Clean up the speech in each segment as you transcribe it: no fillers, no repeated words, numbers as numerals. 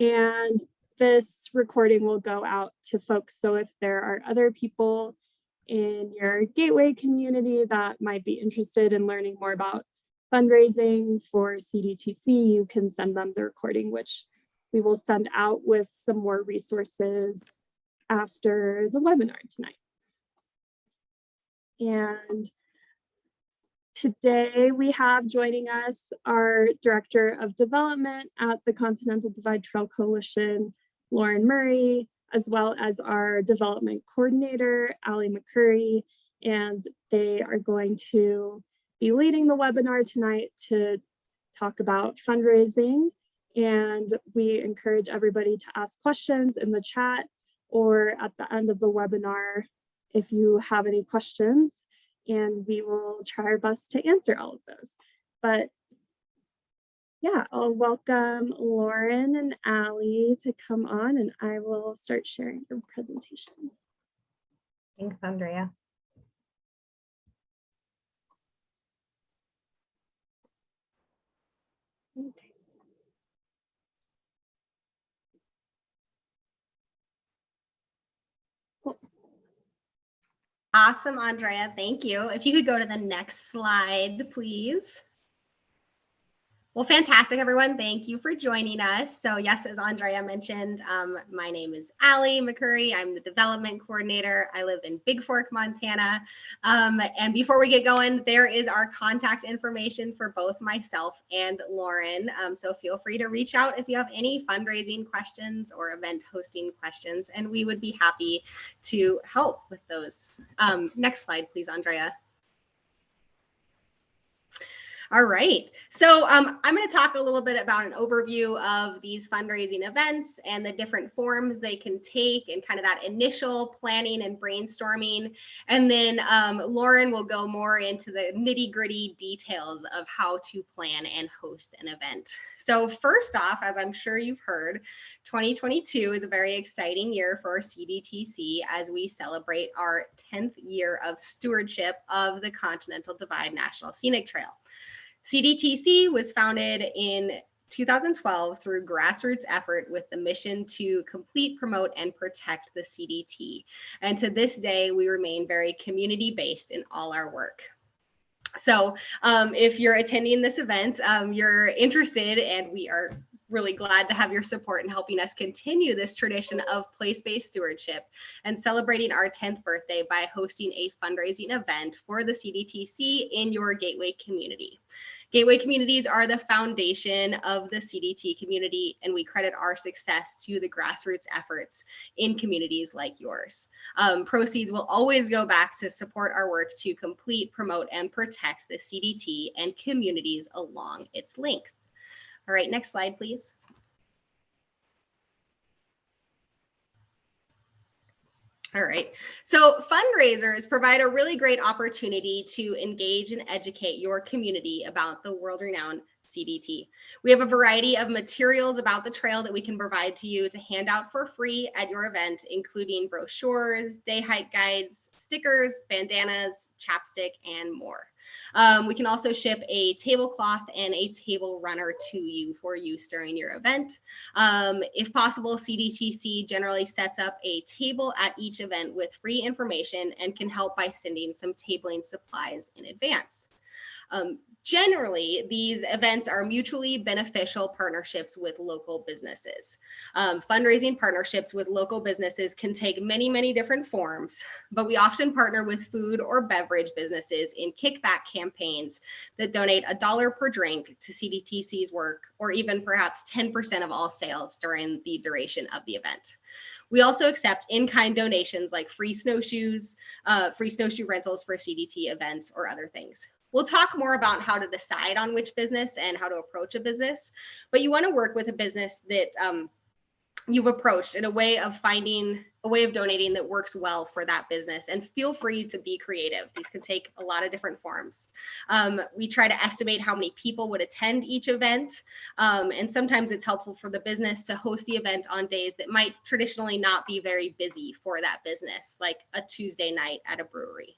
And this recording will go out to folks. So if there are other people in your Gateway community that might be interested in learning more about fundraising for CDTC, you can send them the recording, which we will send out with some more resources after the webinar tonight. And today we have joining us our Director of Development at the Continental Divide Trail Coalition, Lauren Murray, as well as our Development Coordinator, Ali McCurry, and they are going to be leading the webinar tonight to talk about fundraising. And we encourage everybody to ask questions in the chat or at the end of the webinar if you have any questions, and we will try our best to answer all of those. But yeah, I'll welcome Lauren and Ali to come on, and I will start sharing your presentation. Thanks, Andrea. Okay. Cool. Awesome, Andrea. Thank you. If you could go to the next slide, please. Well, fantastic, everyone. Thank you for joining us. So yes, as Andrea mentioned, my name is Ali McCurry. I'm the development coordinator. I live in Big Fork, Montana. And before we get going, there is our contact information for both myself and Lauren. So feel free to reach out if you have any fundraising questions or event hosting questions, and we would be happy to help with those. Next slide, please, Andrea. All right, so I'm going to talk a little bit about an overview of these fundraising events and the different forms they can take and kind of that initial planning and brainstorming. And then Lauren will go more into the nitty-gritty details of how to plan and host an event. So first off, as I'm sure you've heard, 2022 is a very exciting year for CDTC as we celebrate our 10th year of stewardship of the Continental Divide National Scenic Trail. CDTC was founded in 2012 through grassroots effort with the mission to complete, promote, and protect the CDT. And to this day, we remain very community-based in all our work. So if you're attending this event, you're interested, and we are really glad to have your support in helping us continue this tradition of place-based stewardship and celebrating our 10th birthday by hosting a fundraising event for the CDTC in your Gateway community. Gateway communities are the foundation of the CDT community, and we credit our success to the grassroots efforts in communities like yours. Proceeds will always go back to support our work to complete, promote, and protect the CDT and communities along its length. All right, next slide, please. All right, so fundraisers provide a really great opportunity to engage and educate your community about the world-renowned CDT. We have a variety of materials about the trail that we can provide to you to hand out for free at your event, including brochures, day hike guides, stickers, bandanas, chapstick, and more. We can also ship a tablecloth and a table runner to you for use during your event. If possible, CDTC generally sets up a table at each event with free information and can help by sending some tabling supplies in advance. Generally, these events are mutually beneficial partnerships with local businesses. Fundraising partnerships with local businesses can take many, many different forms, but we often partner with food or beverage businesses in kickback campaigns that donate $1 per drink to CDTC's work, or even perhaps 10% of all sales during the duration of the event. We also accept in-kind donations like free snowshoe rentals for CDT events or other things. We'll talk more about how to decide on which business and how to approach a business, but you want to work with a business that you've approached in a way of finding a way of donating that works well for that business, and feel free to be creative. These can take a lot of different forms. We try to estimate how many people would attend each event, and sometimes it's helpful for the business to host the event on days that might traditionally not be very busy for that business, like a Tuesday night at a brewery.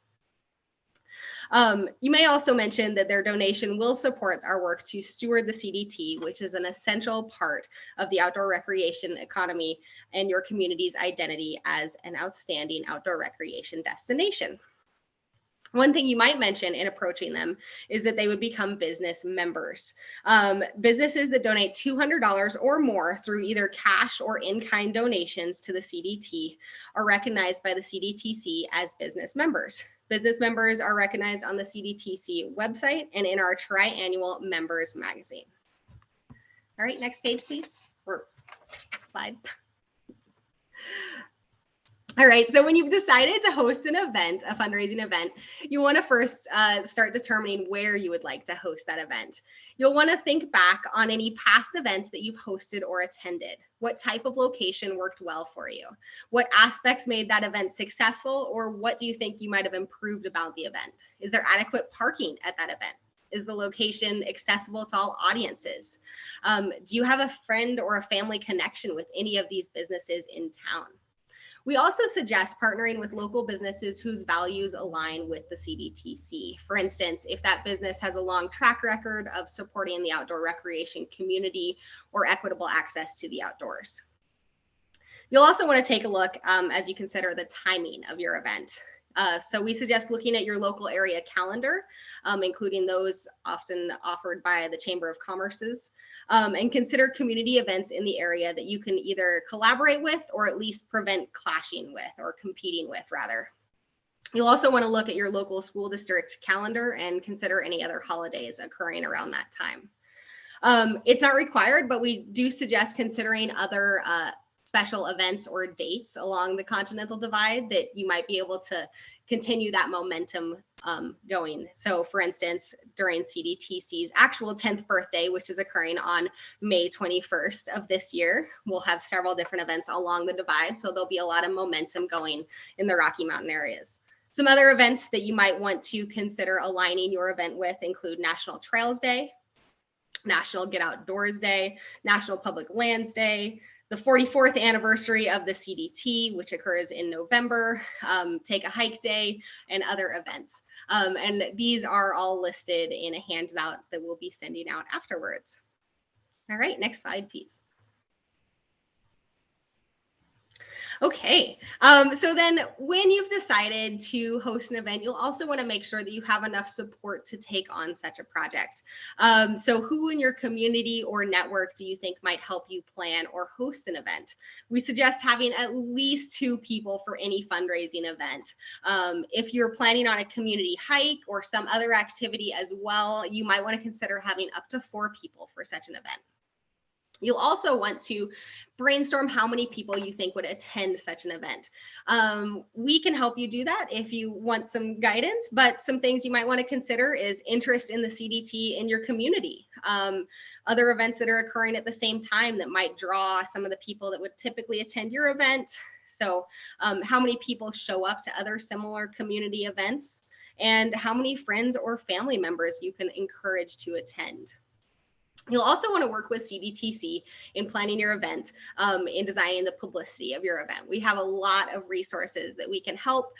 You may also mention that their donation will support our work to steward the CDT, which is an essential part of the outdoor recreation economy and your community's identity as an outstanding outdoor recreation destination. One thing you might mention in approaching them is that they would become business members. Businesses that donate $200 or more through either cash or in-kind donations to the CDT are recognized by the CDTC as business members. Business members are recognized on the CDTC website and in our tri-annual members magazine. All right, next page, please, or slide. All right, so when you've decided to host an event, a fundraising event, you want to first start determining where you would like to host that event. You'll want to think back on any past events that you've hosted or attended. What type of location worked well for you? What aspects made that event successful, or what do you think you might have improved about the event? Is there adequate parking at that event? Is the location accessible to all audiences? Do you have a friend or a family connection with any of these businesses in town? We also suggest partnering with local businesses whose values align with the CDTC. For instance, if that business has a long track record of supporting the outdoor recreation community or equitable access to the outdoors. You'll also want to take a look as you consider the timing of your event. So we suggest looking at your local area calendar, including those often offered by the Chamber of Commerce's, and consider community events in the area that you can either collaborate with or at least prevent clashing with, or competing with rather. You'll also want to look at your local school district calendar and consider any other holidays occurring around that time. It's not required, but we do suggest considering other special events or dates along the Continental Divide that you might be able to continue that momentum going. So for instance, during CDTC's actual 10th birthday, which is occurring on May 21st of this year, we'll have several different events along the divide. So there'll be a lot of momentum going in the Rocky Mountain areas. Some other events that you might want to consider aligning your event with include National Trails Day, National Get Outdoors Day, National Public Lands Day, the 44th anniversary of the CDT, which occurs in November, Take a Hike Day, and other events. And these are all listed in a handout that we'll be sending out afterwards. All right, next slide, please. Okay, so then when you've decided to host an event, you'll also want to make sure that you have enough support to take on such a project. So who in your community or network do you think might help you plan or host an event? We suggest having at least 2 people for any fundraising event. If you're planning on a community hike or some other activity as well, you might want to consider having up to 4 people for such an event. You'll also want to brainstorm how many people you think would attend such an event. We can help you do that if you want some guidance, but some things you might want to consider is interest in the CDT in your community. Other events that are occurring at the same time that might draw some of the people that would typically attend your event. So how many people show up to other similar community events, and how many friends or family members you can encourage to attend. You'll also want to work with CDTC in planning your event, in designing the publicity of your event. We have a lot of resources that we can help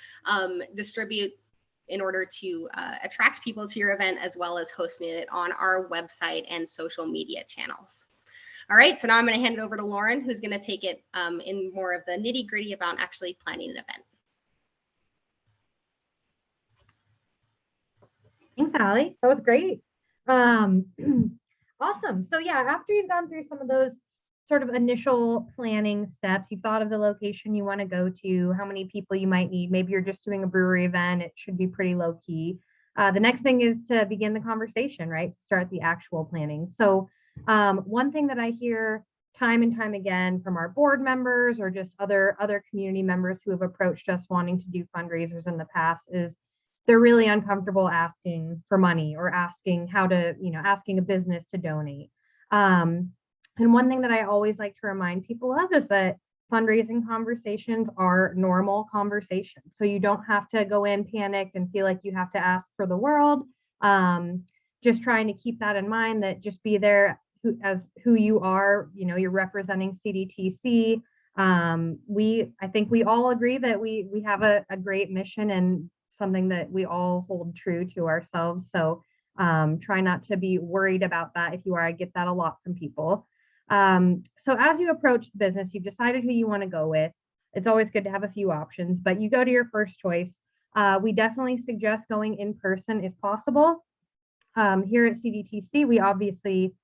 distribute in order to attract people to your event, as well as hosting it on our website and social media channels. All right, so now I'm going to hand it over to Lauren, who's going to take it in more of the nitty-gritty about actually planning an event. Thanks, Allie. That was great. Awesome. So yeah, after you've gone through some of those sort of initial planning steps, you've thought of the location you want to go to, how many people you might need. Maybe you're just doing a brewery event. It should be pretty low key. The next thing is to begin the conversation, right? Start the actual planning. So one thing that I hear time and time again from our board members or just other community members who have approached us wanting to do fundraisers in the past is they're really uncomfortable asking for money or asking asking a business to donate. And one thing that I always like to remind people of is that fundraising conversations are normal conversations. So you don't have to go in panicked and feel like you have to ask for the world. Just trying to keep that in mind, that just be there as who you are. You're representing CDTC. I think we all agree that we have a great mission and something that we all hold true to ourselves. So try not to be worried about that. If you are, I get that a lot from people. So as you approach the business, you've decided who you want to go with. It's always good to have a few options, but you go to your first choice. We definitely suggest going in person if possible. Here at CDTC, we obviously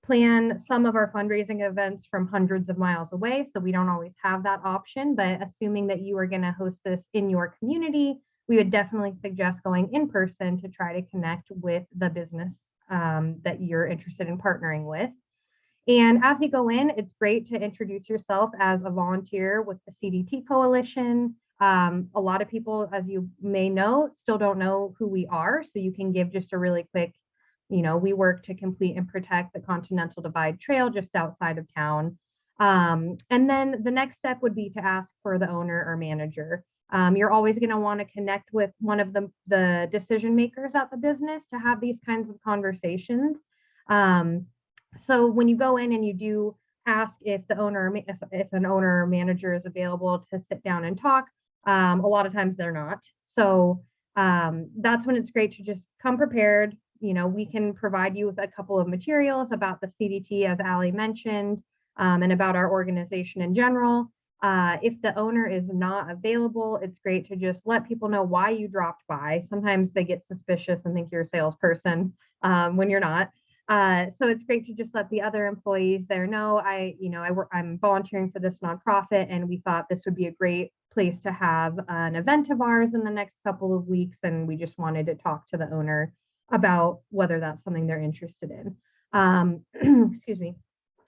plan some of our fundraising events from hundreds of miles away, so we don't always have that option, but assuming that you are going to host this in your community, we would definitely suggest going in person to try to connect with the business that you're interested in partnering with. And as you go in, it's great to introduce yourself as a volunteer with the CDT Coalition. A lot of people, as you may know, still don't know who we are. So you can give just a really quick, we work to complete and protect the Continental Divide Trail just outside of town. And then the next step would be to ask for the owner or manager. You're always going to want to connect with one of the decision makers at the business to have these kinds of conversations. So when you go in and you do ask if the owner, if an owner or manager is available to sit down and talk, a lot of times they're not. So that's when it's great to just come prepared. We can provide you with a couple of materials about the CDT, as Ali mentioned, and about our organization in general. If the owner is not available, it's great to just let people know why you dropped by. Sometimes they get suspicious and think you're a salesperson when you're not. So it's great to just let the other employees there know I'm volunteering for this nonprofit, and we thought this would be a great place to have an event of ours in the next couple of weeks. And we just wanted to talk to the owner about whether that's something they're interested in. Excuse me.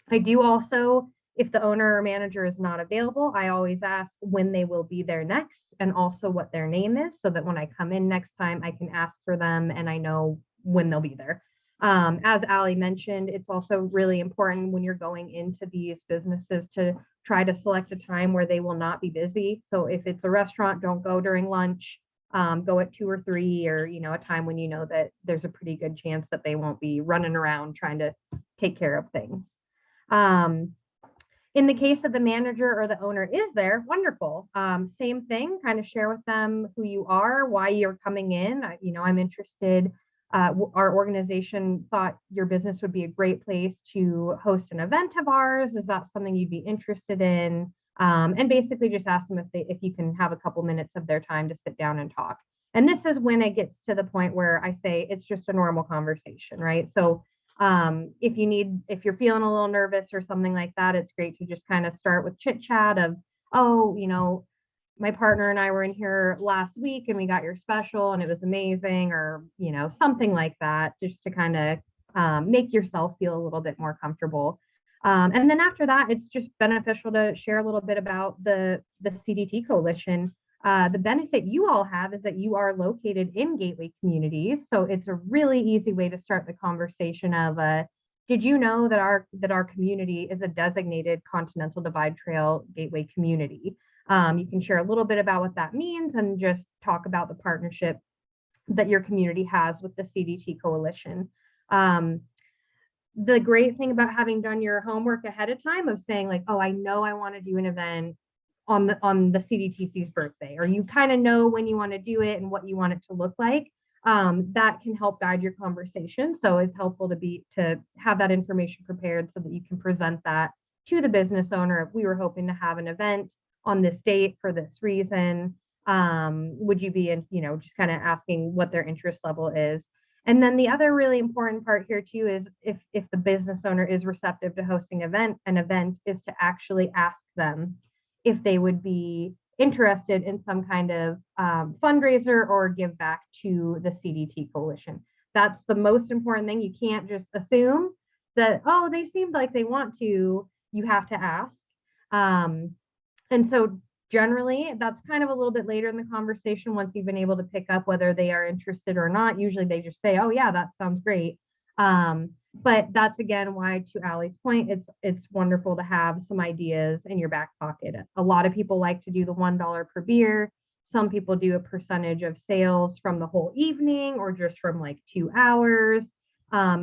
I do also, if the owner or manager is not available, I always ask when they will be there next and also what their name is, so that when I come in next time, I can ask for them and I know when they'll be there. As Ali mentioned, it's also really important when you're going into these businesses to try to select a time where they will not be busy. So if it's a restaurant, don't go during lunch, go at 2 or 3, or, a time when you know that there's a pretty good chance that they won't be running around trying to take care of things. In the case of the manager or the owner is there, wonderful. Same thing, kind of share with them who you are, why you're coming in. I'm interested. Our organization thought your business would be a great place to host an event of ours. Is that something you'd be interested in? And basically just ask them if you can have a couple minutes of their time to sit down and talk. And this is when it gets to the point where I say it's just a normal conversation, right? So if you're feeling a little nervous or something like that, it's great to just kind of start with chit chat of, my partner and I were in here last week and we got your special and it was amazing, or, something like that, just to kind of make yourself feel a little bit more comfortable. And then after that, it's just beneficial to share a little bit about the CDT Coalition. The benefit you all have is that you are located in gateway communities. So it's a really easy way to start the conversation of, did you know that our community is a designated Continental Divide Trail gateway community? You can share a little bit about what that means and just talk about the partnership that your community has with the CDT Coalition. The great thing about having done your homework ahead of time of saying like, oh, I know I want to do an event on the CDTC's birthday, or you kind of know when you want to do it and what you want it to look like, that can help guide your conversation. So it's helpful to have that information prepared so that you can present that to the business owner. If we were hoping to have an event on this date for this reason, would you be in, just kind of asking what their interest level is. And then the other really important part here too is if the business owner is receptive to hosting an event is to actually ask them if they would be interested in some kind of fundraiser or give back to the CDT Coalition. That's the most important thing. You can't just assume that, oh, they seemed like they want to. You have to ask. And so generally, that's kind of a little bit later in the conversation once you've been able to pick up whether they are interested or not. Usually they just say, oh, yeah, that sounds great. But that's, again, why, to Allie's point, it's wonderful to have some ideas in your back pocket. A lot of people like to do the $1 per beer. Some people do a percentage of sales from the whole evening or just from like 2 hours.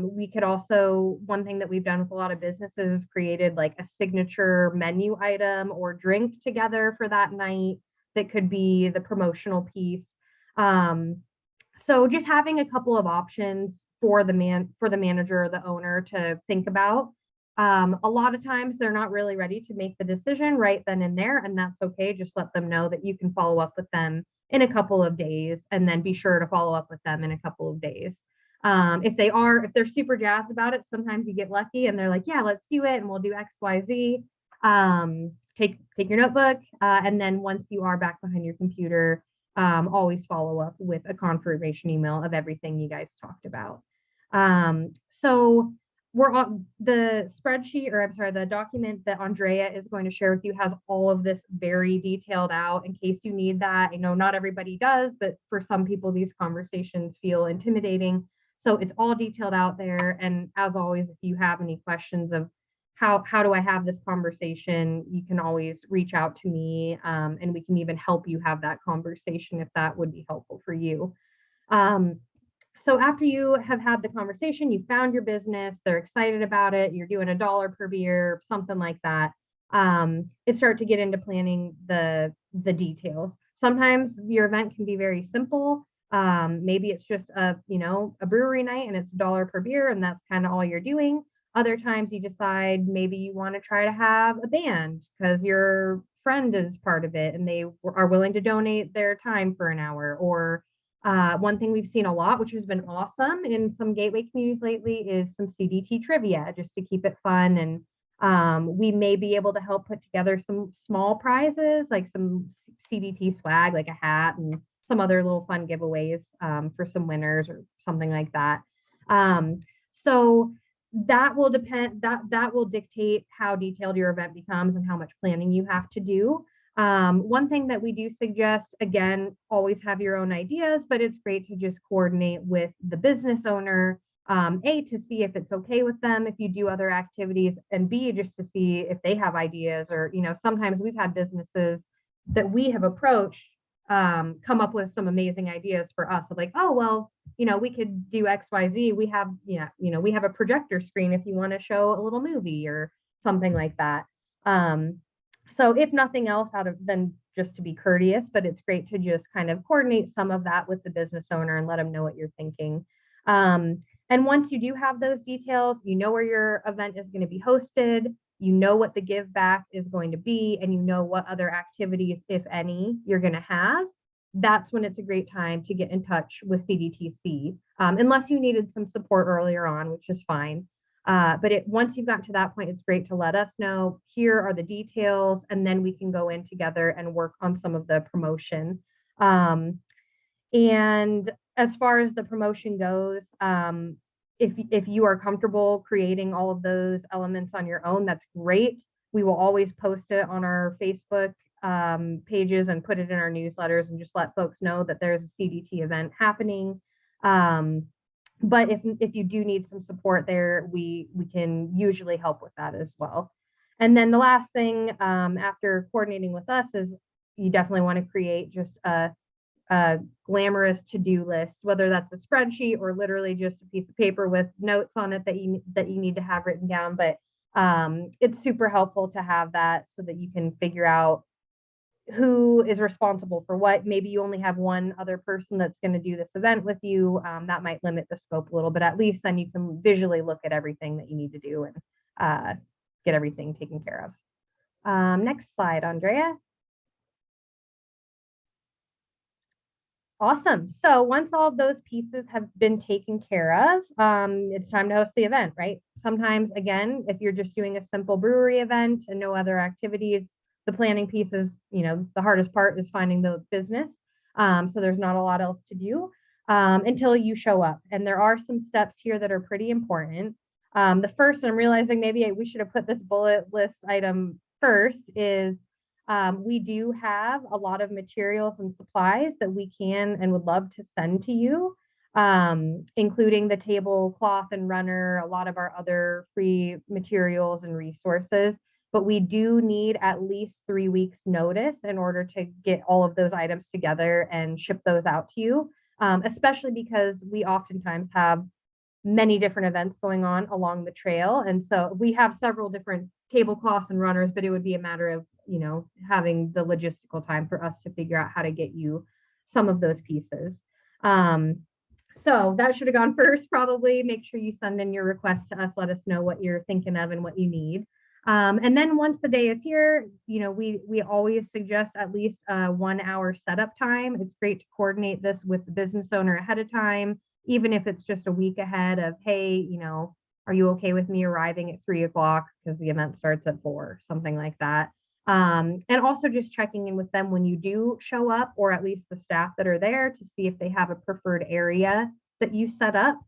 We could also, one thing that we've done with a lot of businesses is created like a signature menu item or drink together for that night that could be the promotional piece. So just having a couple of options for the manager or the owner to think about. A lot of times they're not really ready to make the decision right then and there, and that's okay. Just let them know that you can follow up with them in a couple of days, and then be sure to follow up with them in a couple of days. If they're super jazzed about it, sometimes you get lucky and they're like, yeah, let's do it, and we'll do X, Y, Z. Take your notebook, and then once you are back behind your computer, always follow up with a confirmation email of everything you guys talked about. So we're on the spreadsheet, or I'm sorry, the document that Andrea is going to share with you has all of this very detailed out in case you need that. I know not everybody does, but for some people, these conversations feel intimidating. So it's all detailed out there. And as always, if you have any questions of how do I have this conversation, you can always reach out to me, and we can even help you have that conversation if that would be helpful for you. So after you have had the conversation, you found your business, they're excited about it, you're doing $1 per beer, something like that. It start to get into planning the details. Sometimes your event can be very simple. Maybe it's just a brewery night and it's $1 per beer, and that's kind of all you're doing. Other times you decide maybe you want to try to have a band because your friend is part of it and they are willing to donate their time for an hour. Or one thing we've seen a lot, which has been awesome in some gateway communities lately, is some CDT trivia, just to keep it fun. And we may be able to help put together some small prizes, like some CDT swag, like a hat and some other little fun giveaways for some winners or something like that. So that will dictate how detailed your event becomes and how much planning you have to do. One thing that we do suggest, again, always have your own ideas, but it's great to just coordinate with the business owner, A, to see if it's okay with them if you do other activities, and B, just to see if they have ideas. Or, sometimes we've had businesses that we have approached come up with some amazing ideas for us of like, oh, well, we could do XYZ. We have, we have a projector screen if you want to show a little movie or something like that. So if nothing else then just to be courteous, but it's great to just kind of coordinate some of that with the business owner and let them know what you're thinking. And once you do have those details, you know where your event is going to be hosted, you know what the give back is going to be, and you know what other activities, if any, you're going to have. That's when it's a great time to get in touch with CDTC, unless you needed some support earlier on, which is fine. But once you've gotten to that point, it's great to let us know, here are the details, and then we can go in together and work on some of the promotion. And as far as the promotion goes, if you are comfortable creating all of those elements on your own, that's great. We will always post it on our Facebook pages and put it in our newsletters and just let folks know that there's a CDT event happening. But if you do need some support there, we can usually help with that as well. And then the last thing after coordinating with us is you definitely want to create just a glamorous to-do list, whether that's a spreadsheet or literally just a piece of paper with notes on it that you need to have written down. But it's super helpful to have that so that you can figure out who is responsible for what. Maybe you only have one other person that's going to do this event with you. That might limit the scope a little, but at least then you can visually look at everything that you need to do and get everything taken care of. Next slide, Andrea. Awesome. So once all of those pieces have been taken care of, it's time to host the event, right? Sometimes, again, if you're just doing a simple brewery event and no other activities, the planning piece is, the hardest part is finding the business. So there's not a lot else to do until you show up. And there are some steps here that are pretty important. The first, I'm realizing maybe we should have put this bullet list item first, is we do have a lot of materials and supplies that we can and would love to send to you, including the tablecloth and runner, a lot of our other free materials and resources. But we do need at least 3 weeks notice in order to get all of those items together and ship those out to you, especially because we oftentimes have many different events going on along the trail. And so we have several different tablecloths and runners, but it would be a matter of, having the logistical time for us to figure out how to get you some of those pieces. So that should have gone first, probably. Make sure you send in your request to us. Let us know what you're thinking of and what you need. And then once the day is here, we always suggest at least a 1 hour setup time. It's great to coordinate this with the business owner ahead of time, even if it's just a week ahead of, hey, are you okay with me arriving at 3 o'clock because the event starts at 4, something like that. And also just checking in with them when you do show up, or at least the staff that are there, to see if they have a preferred area that you set up.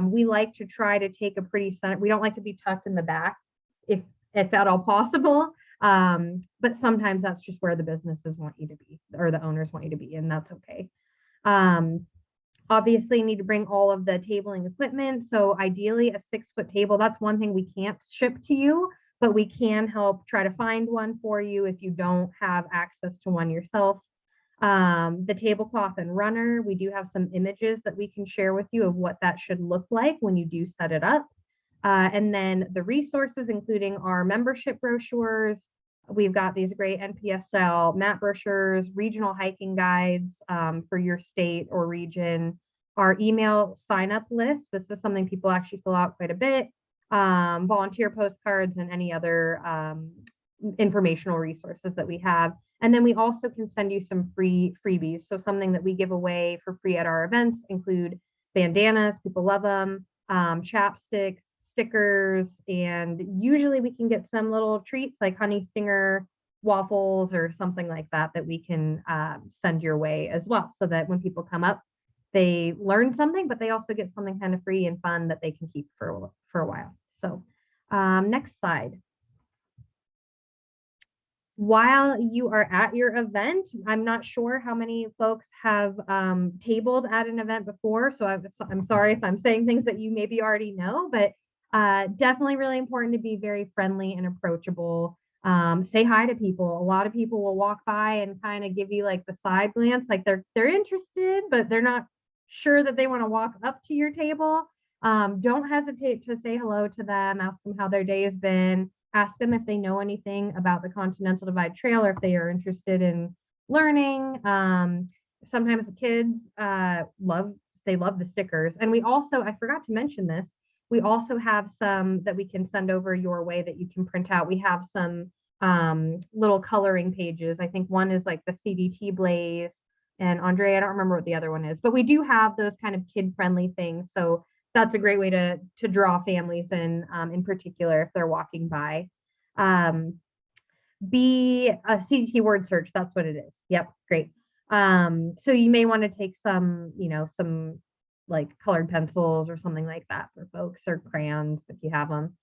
We like to try to take a pretty center. We don't like to be tucked in the back if at all possible. But sometimes that's just where the businesses want you to be, or the owners want you to be, and that's okay. Obviously, you need to bring all of the tabling equipment. So ideally a 6-foot table. That's one thing we can't ship to you, but we can help try to find one for you if you don't have access to one yourself. The tablecloth and runner, we do have some images that we can share with you of what that should look like when you do set it up. And then the resources, including our membership brochures. We've got these great NPS style map brochures, regional hiking guides for your state or region, our email sign up list. This is something people actually fill out quite a bit. Volunteer postcards, and any other informational resources that we have. And then we also can send you some free freebies. So something that we give away for free at our events include bandanas, people love them, chapsticks, stickers, and usually we can get some little treats like honey stinger waffles or something like that that we can send your way as well, so that when people come up, they learn something, but they also get something kind of free and fun that they can keep for a while. So next slide. While you are at your event, I'm not sure how many folks have tabled at an event before, so I'm sorry if I'm saying things that you maybe already know, but definitely really important to be very friendly and approachable. Say hi to people. A lot of people will walk by and kind of give you like the side glance, like they're interested, but they're not sure that they want to walk up to your table. Don't hesitate to say hello to them, ask them how their day has been, ask them if they know anything about the Continental Divide Trail, or if they are interested in learning. Sometimes the kids love the stickers. And we also, I forgot to mention this, we also have some that we can send over your way that you can print out. We have some little coloring pages. I think one is like the CDT Blaze, and Andrea, I don't remember what the other one is, but we do have those kind of kid-friendly things. So that's a great way to draw families in particular if they're walking by. Be a CDT word search. That's what it is. Yep, great. So you may want to take some like colored pencils or something like that for folks, or crayons if you have them.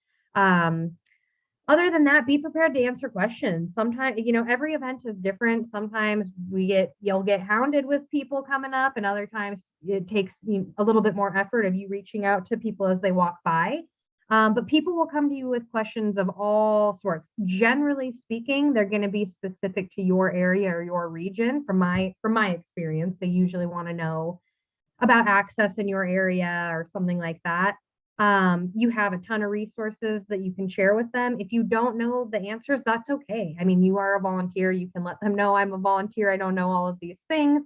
Other than that, be prepared to answer questions. Sometimes, every event is different. Sometimes you'll get hounded with people coming up, and other times it takes a little bit more effort of you reaching out to people as they walk by. But people will come to you with questions of all sorts. Generally speaking, they're going to be specific to your area or your region. From my experience, they usually want to know about access in your area or something like that. You have a ton of resources that you can share with them. If you don't know the answers, that's okay. I mean, you are a volunteer. You can let them know, I'm a volunteer. I don't know all of these things.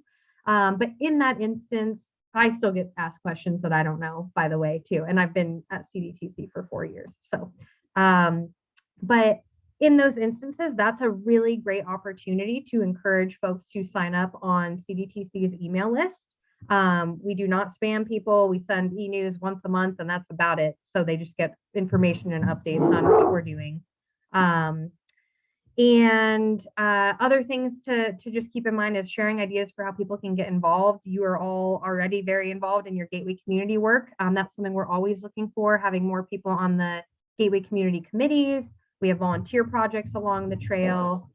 But in that instance, I still get asked questions that I don't know, by the way, too. And I've been at CDTC for 4 years. So, but in those instances, that's a really great opportunity to encourage folks to sign up on CDTC's email list. We do not spam people. We send e-news once a month, and that's about it. So they just get information and updates on what we're doing. And other things to just keep in mind is sharing ideas for how people can get involved. You are all already very involved in your Gateway community work. That's something we're always looking for, having more people on the Gateway community committees. We have volunteer projects along the trail.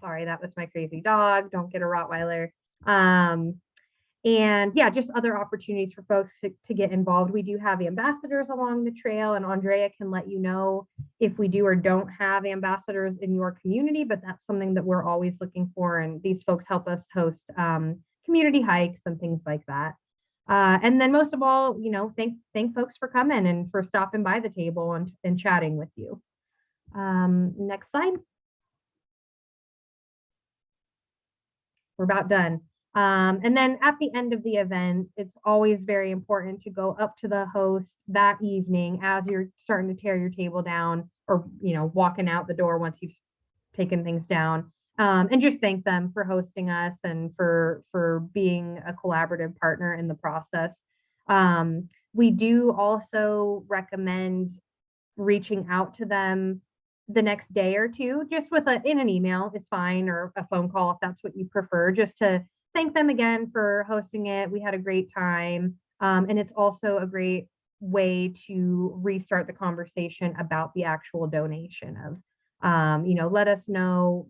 Sorry, that was my crazy dog. Don't get a Rottweiler. And yeah, just other opportunities for folks to get involved. We do have ambassadors along the trail, and Andrea can let you know if we do or don't have ambassadors in your community, but that's something that we're always looking for. And these folks help us host community hikes and things like that. And then most of all, thank folks for coming and for stopping by the table and chatting with you. Next slide. We're about done. And then at the end of the event, it's always very important to go up to the host that evening as you're starting to tear your table down, or, walking out the door once you've taken things down, and just thank them for hosting us and for being a collaborative partner in the process. We do also recommend reaching out to them the next day or two, just in an email is fine, or a phone call if that's what you prefer, just to thank them again for hosting it. We had a great time. And it's also a great way to restart the conversation about the actual donation of, let us know,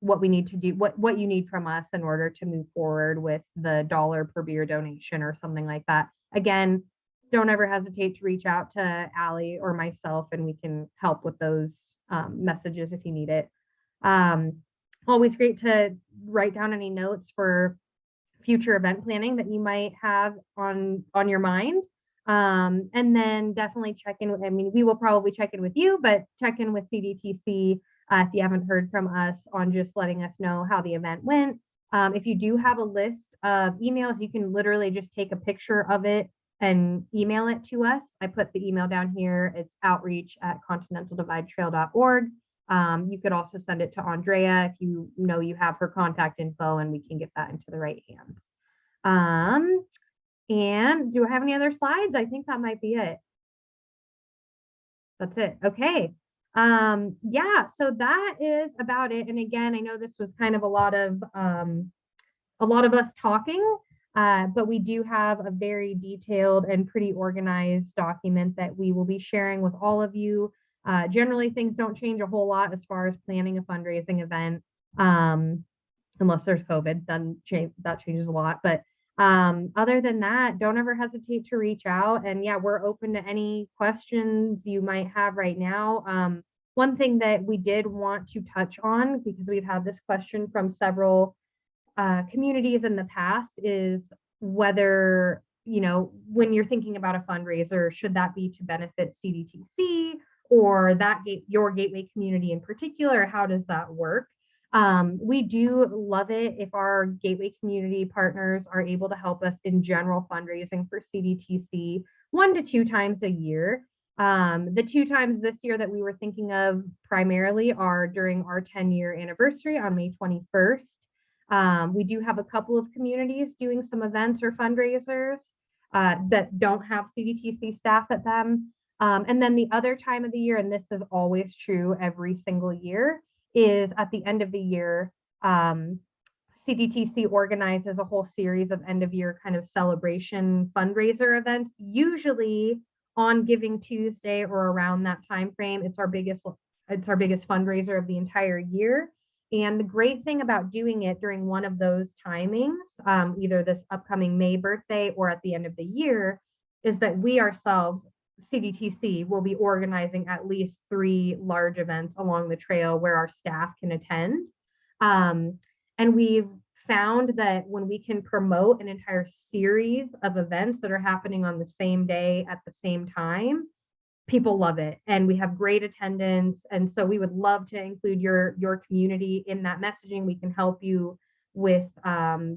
what we need to do, what you need from us in order to move forward with the $1 per beer donation or something like that. Again, don't ever hesitate to reach out to Allie or myself, and we can help with those messages if you need it. Always great to write down any notes for future event planning that you might have on your mind. And then definitely check in with, we will probably check in with you, but check in with CDTC if you haven't heard from us, on just letting us know how the event went. If you do have a list of emails, you can literally just take a picture of it and email it to us. I put the email down here. It's outreach@continentaldividetrail.org. You could also send it to Andrea if you know you have her contact info, and we can get that into the right hands. And do I have any other slides? I think that might be it. That's it. Okay. Yeah, so that is about it. And again, I know this was kind of a lot of us talking, but we do have a very detailed and pretty organized document that we will be sharing with all of you. Generally, things don't change a whole lot as far as planning a fundraising event, unless there's COVID, then that changes a lot. But other than that, don't ever hesitate to reach out. And yeah, we're open to any questions you might have right now. One thing that we did want to touch on, because we've had this question from several communities in the past, is whether, when you're thinking about a fundraiser, should that be to benefit CDTC or your gateway community in particular? How does that work? We do love it if our gateway community partners are able to help us in general fundraising for CDTC 1 to 2 times a year. The 2 times this year that we were thinking of primarily are during our 10-year anniversary on May 21st. We do have a couple of communities doing some events or fundraisers that don't have CDTC staff at them. And then the other time of the year, and this is always true every single year, is at the end of the year. CDTC organizes a whole series of end of year kind of celebration fundraiser events, usually on Giving Tuesday or around that time frame. It's our biggest fundraiser of the entire year. And the great thing about doing it during one of those timings, either this upcoming May birthday or at the end of the year, is that we ourselves, CDTC, will be organizing at least 3 large events along the trail where our staff can attend. And we've found that when we can promote an entire series of events that are happening on the same day at the same time, people love it, and we have great attendance. And so we would love to include your community in that messaging. We can help you with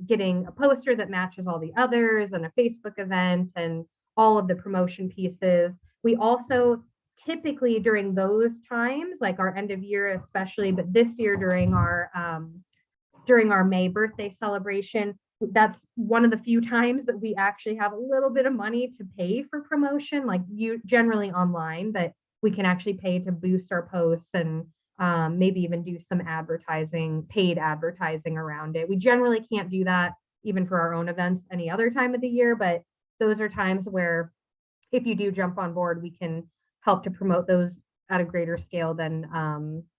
getting a poster that matches all the others, and a Facebook event, and all of the promotion pieces. We also typically during those times, like our end of year especially, but this year during our May birthday celebration, that's one of the few times that we actually have a little bit of money to pay for promotion, like you generally online, but we can actually pay to boost our posts and maybe even do some paid advertising around it. We generally can't do that even for our own events any other time of the year, but those are times where if you do jump on board, we can help to promote those at a greater scale than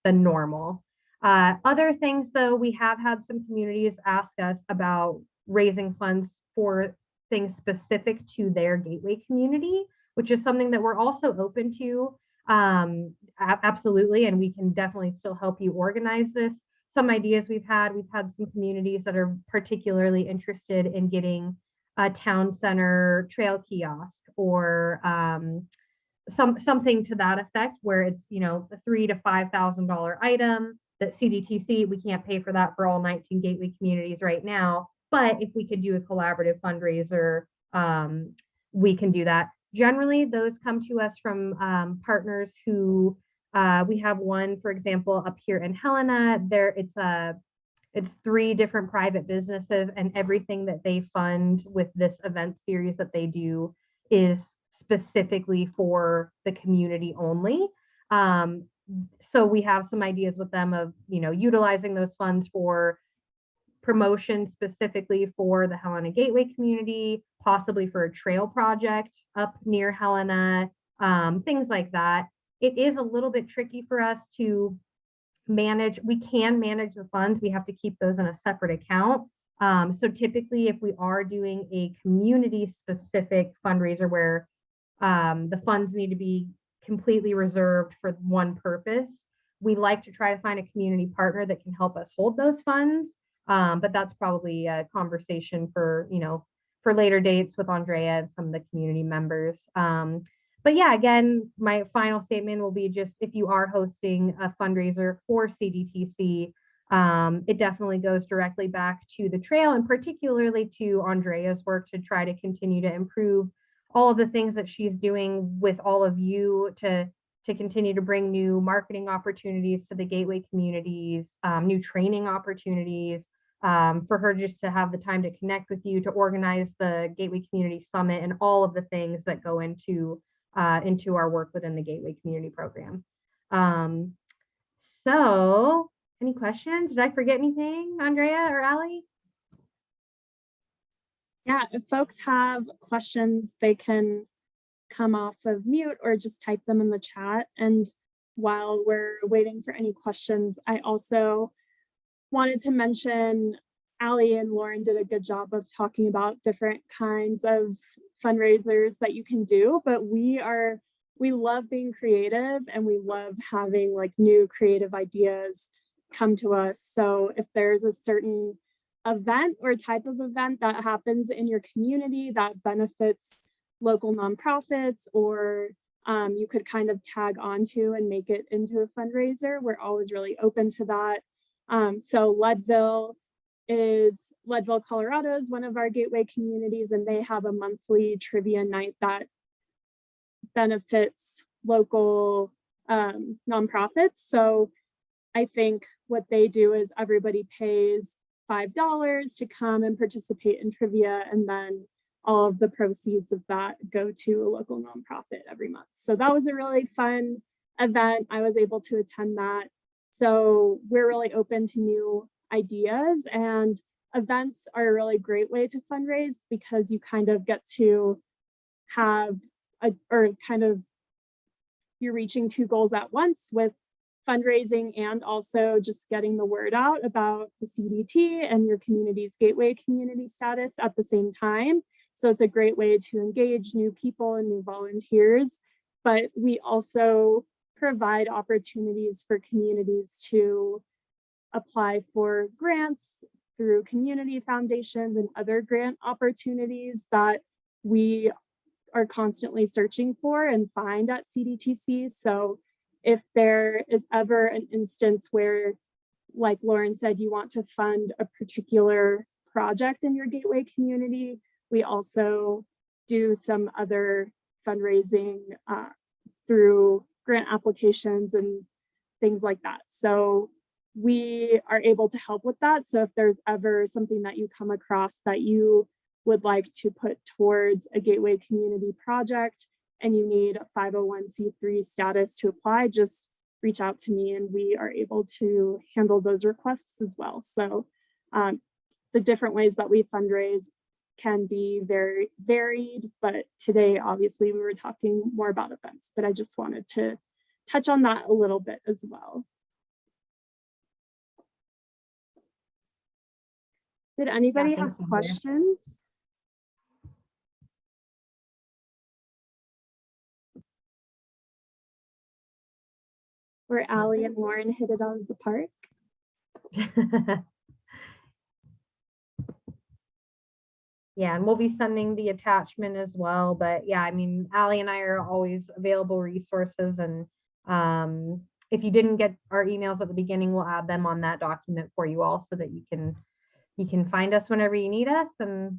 normal. Other things, though, we have had some communities ask us about raising funds for things specific to their gateway community, which is something that we're also open to. Absolutely, and we can definitely still help you organize this. Some ideas we've had some communities that are particularly interested in getting a town center trail kiosk, or something to that effect, where it's a $3,000 to $5,000 item that CDTC, we can't pay for that for all 19 gateway communities right now, But if we could do a collaborative fundraiser, we can do that. Generally, those come to us from partners who we have one, for example, up here in Helena. It's 3 different private businesses, and everything that they fund with this event series that they do is specifically for the community only. So we have some ideas with them of, utilizing those funds for promotion specifically for the Helena Gateway community, possibly for a trail project up near Helena, things like that. It is a little bit tricky for us to manage. We can manage the funds. We have to keep those in a separate account. So typically, if we are doing a community specific fundraiser where the funds need to be completely reserved for one purpose, we like to try to find a community partner that can help us hold those funds. But that's probably a conversation for later dates with Andrea and some of the community members. But yeah, again, my final statement will be just, if you are hosting a fundraiser for CDTC, it definitely goes directly back to the trail, and particularly to Andrea's work to try to continue to improve all of the things that she's doing with all of you to continue to bring new marketing opportunities to the Gateway communities, new training opportunities, for her just to have the time to connect with you, to organize the Gateway Community Summit, and all of the things that go into our work within the Gateway Community Program. So any questions? Did I forget anything, Andrea or Allie? Yeah, if folks have questions, they can come off of mute or just type them in the chat. And while we're waiting for any questions, I also wanted to mention Allie and Lauren did a good job of talking about different kinds of fundraisers that you can do, but we love being creative, and we love having like new creative ideas come to us. So if there's a certain event or type of event that happens in your community that benefits local nonprofits, or you could kind of tag onto and make it into a fundraiser, we're always really open to that. So Leadville, Colorado is one of our Gateway communities, and they have a monthly trivia night that benefits local nonprofits. So I think what they do is everybody pays $5 to come and participate in trivia, and then all of the proceeds of that go to a local nonprofit every month. So that was a really fun event. I was able to attend that. So we're really open to new ideas, and events are a really great way to fundraise because you kind of get to have you're reaching 2 goals at once with fundraising and also just getting the word out about the CDT and your community's Gateway community status at the same time. So it's a great way to engage new people and new volunteers, but we also provide opportunities for communities to apply for grants through community foundations and other grant opportunities that we are constantly searching for and find at CDTC. So if there is ever an instance where, like Lauren said, you want to fund a particular project in your Gateway community, we also do some other fundraising through grant applications and things like that. So we are able to help with that. So if there's ever something that you come across that you would like to put towards a Gateway community project and you need a 501c3 status to apply, just reach out to me and we are able to handle those requests as well. So the different ways that we fundraise can be very varied, but today, obviously, we were talking more about events, but I just wanted to touch on that a little bit as well. Did anybody have questions? Where Allie and Lauren hit it out of the park? Yeah, and we'll be sending the attachment as well. But yeah, I mean, Allie and I are always available resources. And if you didn't get our emails at the beginning, we'll add them on that document for you all so that you can you can find us whenever you need us. And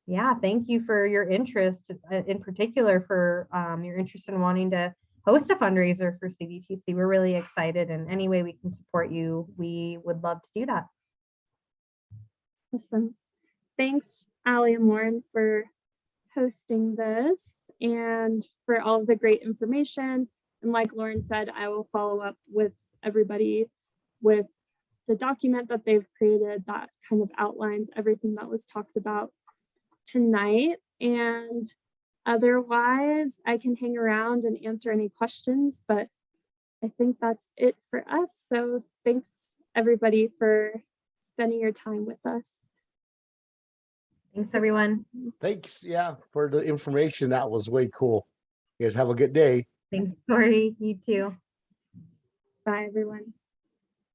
yeah, thank you for your interest, in particular for your interest in wanting to host a fundraiser for CDTC. We're really excited, and any way we can support you, we would love to do that. Awesome. Thanks, Allie and Lauren, for hosting this and for all of the great information. And like Lauren said, I will follow up with everybody with the document that they've created that kind of outlines everything that was talked about tonight. And otherwise, I can hang around and answer any questions, but I think that's it for us. So thanks everybody for spending your time with us. Thanks, everyone. Thanks, yeah, for the information. That was way cool. You guys have a good day. Thanks, Tori. You too. Bye, everyone.